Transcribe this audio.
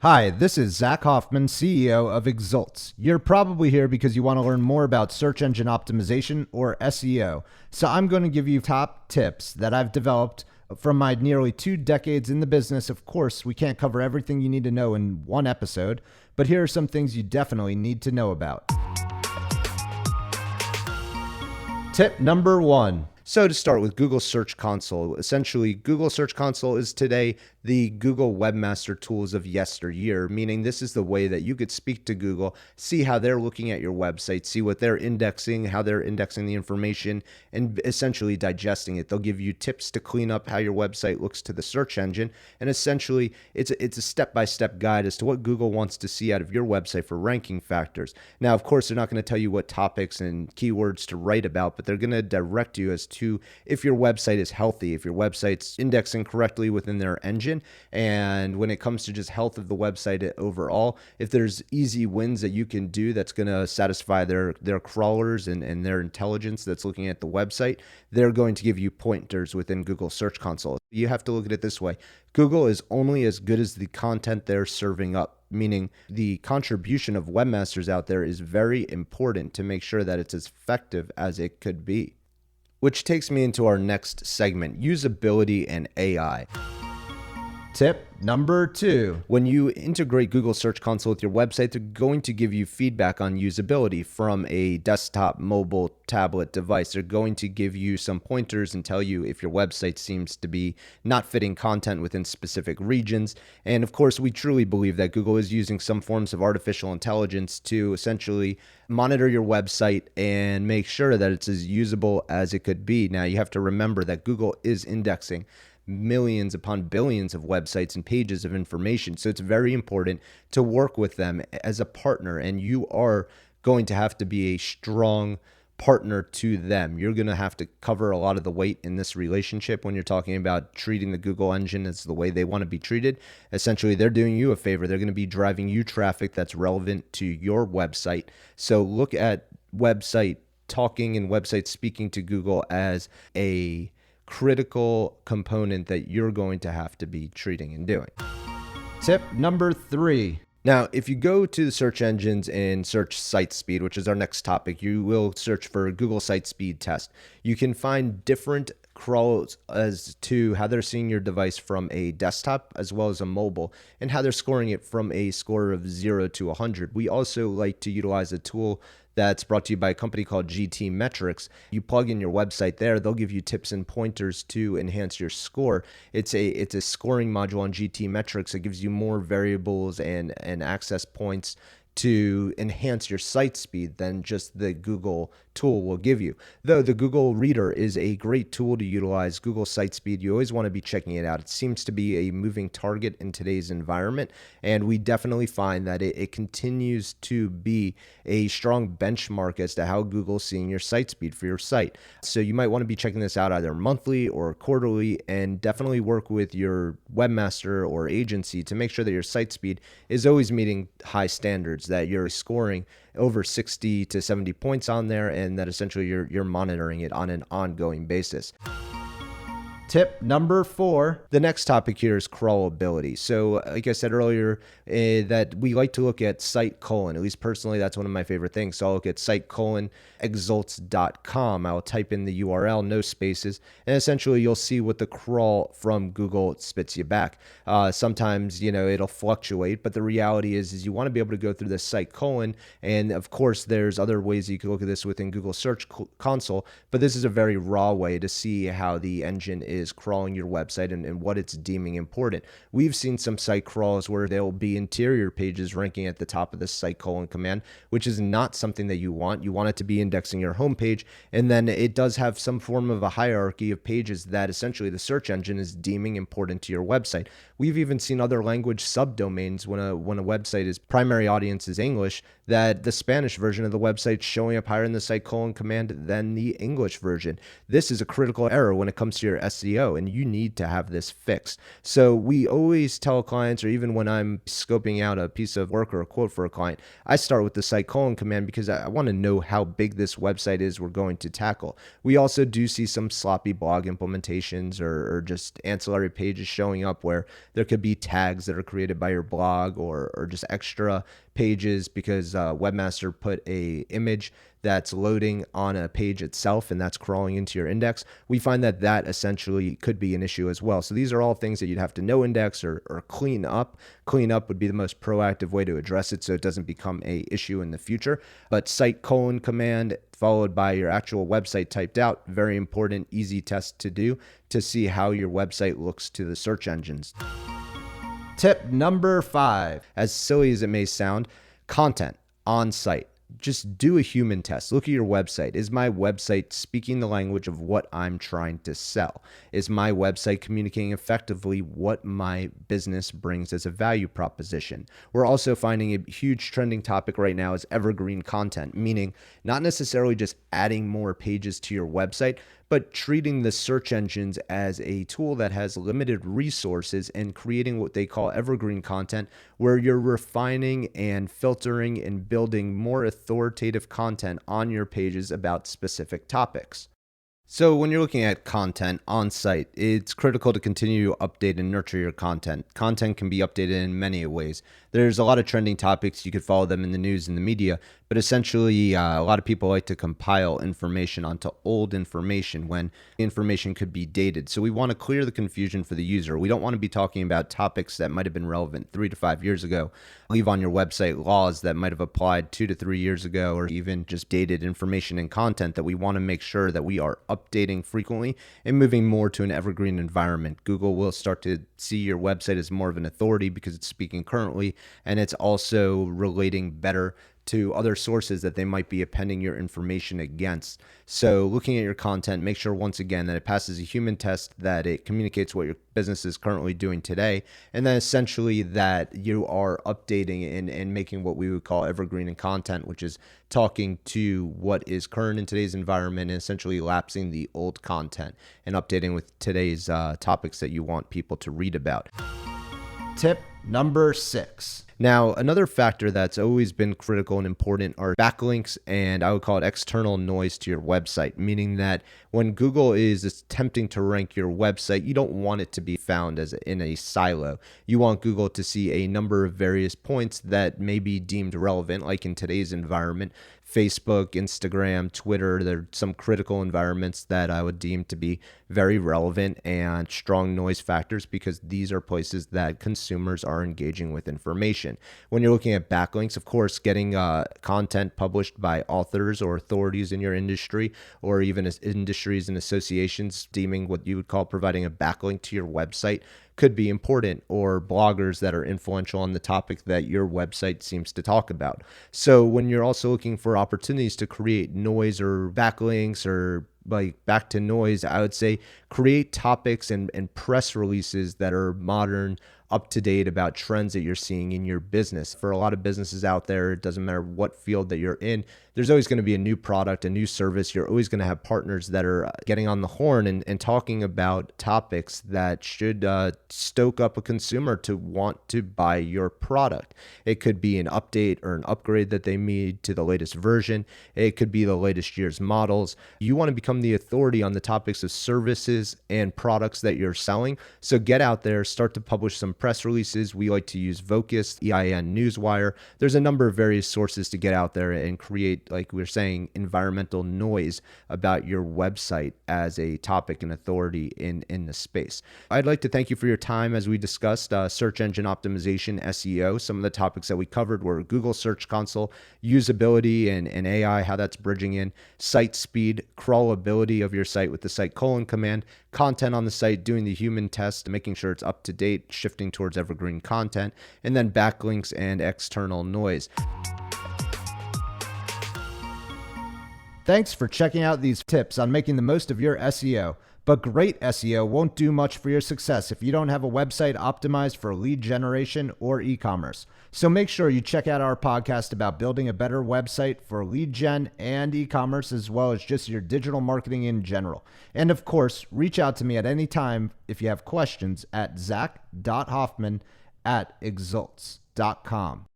Hi, this is Zach Hoffman, CEO of Exults. You're probably here because you want to learn more about search engine optimization or SEO. So I'm going to give you top tips that I've developed from my nearly 2 decades in the business. Of course, we can't cover everything you need to know in one episode, but here are some things you definitely need to know about. Tip number 1. So to start with Google Search Console, essentially Google Search Console is today the Google Webmaster Tools of yesteryear, meaning this is the way that you could speak to Google, see how they're looking at your website, see what they're indexing, how they're indexing the information, and essentially digesting it. They'll give you tips to clean up how your website looks to the search engine, and essentially it's a step-by-step guide as to what Google wants to see out of your website for ranking factors. Now, of course, they're not going to tell you what topics and keywords to write about, but they're going to direct you as to if your website is healthy, if your website's indexing correctly within their engine, and when it comes to just health of the website overall, if there's easy wins that you can do that's going to satisfy their crawlers and their intelligence that's looking at the website, they're going to give you pointers within Google Search Console. You have to look at it this way. Google is only as good as the content they're serving up, meaning the contribution of webmasters out there is very important to make sure that it's as effective as it could be. Which takes me into our next segment, usability and AI. Tip number 2. When you integrate Google Search Console with your website, they're going to give you feedback on usability from a desktop, mobile, tablet device. They're going to give you some pointers and tell you if your website seems to be not fitting content within specific regions. And of course, we truly believe that Google is using some forms of artificial intelligence to essentially monitor your website and make sure that it's as usable as it could be. Now, you have to remember that Google is indexing millions upon billions of websites and pages of information. So it's very important to work with them as a partner, and you are going to have to be a strong partner to them. You're going to have to cover a lot of the weight in this relationship when you're talking about treating the Google engine as the way they want to be treated. Essentially, they're doing you a favor. They're going to be driving you traffic that's relevant to your website. So look at website talking and website speaking to Google as a critical component that you're going to have to be treating and doing. Tip number 3. Now, if you go to the search engines and search site speed, which is our next topic, you will search for Google Site Speed Test. You can find different crawls as to how they're seeing your device from a desktop as well as a mobile, and how they're scoring it from a score of 0 to 100. We also like to utilize a tool that's brought to you by a company called GT Metrics. You plug in your website there, they'll give you tips and pointers to enhance your score. It's a scoring module on GT Metrics that gives you more variables and access points to enhance your site speed than just the Google tool will give you. Though the Google Reader is a great tool to utilize, Google Site Speed, you always want to be checking it out. It seems to be a moving target in today's environment, and we definitely find that it continues to be a strong benchmark as to how Google's seeing your site speed for your site. So you might want to be checking this out either monthly or quarterly, and definitely work with your webmaster or agency to make sure that your site speed is always meeting high standards, that you're scoring over 60 to 70 points on there, and that essentially you're monitoring it on an ongoing basis. Tip number 4. The next topic here is crawlability. So like I said earlier, that we like to look at site colon, at least personally, that's one of my favorite things. So I'll look at site colon exults.com. I'll type in the URL, no spaces, and essentially you'll see what the crawl from Google spits you back. Sometimes, it'll fluctuate, but the reality is you want to be able to go through the site colon. And of course, there's other ways you can look at this within Google Search Console, but this is a very raw way to see how the engine is crawling your website and what it's deeming important. We've seen some site crawls where there'll be interior pages ranking at the top of the site colon command, which is not something that you want. You want it to be indexing your homepage, and then it does have some form of a hierarchy of pages that essentially the search engine is deeming important to your website. We've even seen other language subdomains when a website is primary audience is English, that the Spanish version of the website is showing up higher in the site colon command than the English version. This is a critical error when it comes to your SEO SEO, and you need to have this fixed. So we always tell clients, or even when I'm scoping out a piece of work or a quote for a client, I start with the site colon command because I want to know how big this website is we're going to tackle. We also do see some sloppy blog implementations or just ancillary pages showing up where there could be tags that are created by your blog or just extra pages because Webmaster put a image that's loading on a page itself and that's crawling into your index. We find that that essentially could be an issue as well. So these are all things that you'd have to no index or clean up. Clean up would be the most proactive way to address it so it doesn't become a issue in the future. But site colon command followed by your actual website typed out, very important, easy test to do to see how your website looks to the search engines. Tip number 5. As silly as it may sound, content on site. Just do a human test. Look at your website. Is my website speaking the language of what I'm trying to sell? Is my website communicating effectively what my business brings as a value proposition? We're also finding a huge trending topic right now is evergreen content, meaning not necessarily just adding more pages to your website, but treating the search engines as a tool that has limited resources and creating what they call evergreen content, where you're refining and filtering and building more authoritative content on your pages about specific topics. So when you're looking at content on site, it's critical to continue to update and nurture your content. Content can be updated in many ways. There's a lot of trending topics. You could follow them in the news and the media, but essentially a lot of people like to compile information onto old information when information could be dated. So we want to clear the confusion for the user. We don't want to be talking about topics that might have been relevant 3 to 5 years ago. Leave on your website laws that might have applied 2 to 3 years ago, or even just dated information and content that we want to make sure that we are updating frequently and moving more to an evergreen environment. Google will start to see your website as more of an authority because it's speaking currently, and it's also relating better to other sources that they might be appending your information against. So looking at your content, make sure once again that it passes a human test, that it communicates what your business is currently doing today, and then essentially that you are updating and making what we would call evergreen in content, which is talking to what is current in today's environment and essentially lapsing the old content and updating with today's topics that you want people to read about. Tip number 6. Now, another factor that's always been critical and important are backlinks, and I would call it external noise to your website, meaning that when Google is attempting to rank your website, you don't want it to be found as in a silo. You want Google to see a number of various points that may be deemed relevant, like in today's environment. Facebook, Instagram, Twitter, there are some critical environments that I would deem to be very relevant and strong noise factors because these are places that consumers are engaging with information. When you're looking at backlinks, of course, getting content published by authors or authorities in your industry, or even as industries and associations deeming what you would call providing a backlink to your website could be important, or bloggers that are influential on the topic that your website seems to talk about. So when you're also looking for opportunities to create noise or backlinks or like back to noise, I would say create topics and press releases that are modern, up to date about trends that you're seeing in your business. For a lot of businesses out there, it doesn't matter what field that you're in, there's always going to be a new product, a new service. You're always going to have partners that are getting on the horn and talking about topics that should stoke up a consumer to want to buy your product. It could be an update or an upgrade that they need to the latest version. It could be the latest year's models. You want to become the authority on the topics of services and products that you're selling. So get out there, start to publish some press releases. We like to use Vocus, EIN, Newswire. There's a number of various sources to get out there and create, like we were saying, environmental noise about your website as a topic and authority in the space. I'd like to thank you for your time as we discussed search engine optimization, SEO. Some of the topics that we covered were Google Search Console, usability and AI, how that's bridging in, site speed, crawlability of your site with the site colon command, content on the site, doing the human test, making sure it's up to date, shifting towards evergreen content, and then backlinks and external noise. Thanks for checking out these tips on making the most of your SEO. But great SEO won't do much for your success if you don't have a website optimized for lead generation or e-commerce. So make sure you check out our podcast about building a better website for lead gen and e-commerce, as well as just your digital marketing in general. And of course, reach out to me at any time if you have questions at zach.hoffman@exults.com.